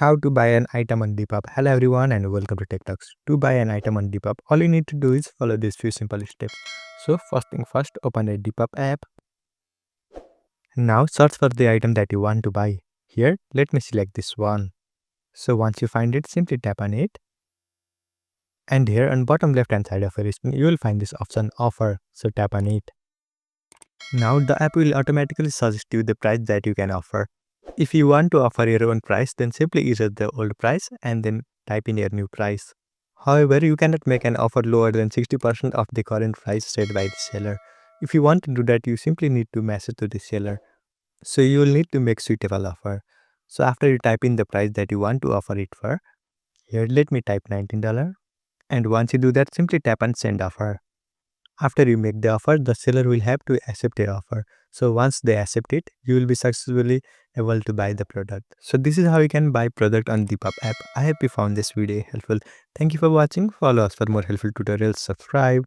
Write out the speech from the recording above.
How to buy an item on Depop. Hello everyone and welcome to Tech Talks. To buy an item on Depop, all you need to do is follow these few simple steps. So first thing first, open a Depop app. Now search for the item that you want to buy. Here, let me select this one. So once you find it, simply tap on it. And here on bottom left hand side of your screen, you will find this option offer. So tap on it. Now the app will automatically suggest you the price that you can offer. If you want to offer your own price, then simply erase the old price and then type in your new price. However, you cannot make an offer lower than 60% of the current price set by the seller. If you want to do that, you simply need to message to the seller. So you will need to make suitable offer. So after you type in the price that you want to offer it for, here let me type $19. And once you do that, simply tap on send offer. After you make the offer, the seller will have to accept your offer. So once they accept it, you will be successfully able to buy the product. So this is how you can buy product on Depop app. I hope you found this video helpful. Thank you for watching. Follow us for more helpful tutorials. Subscribe.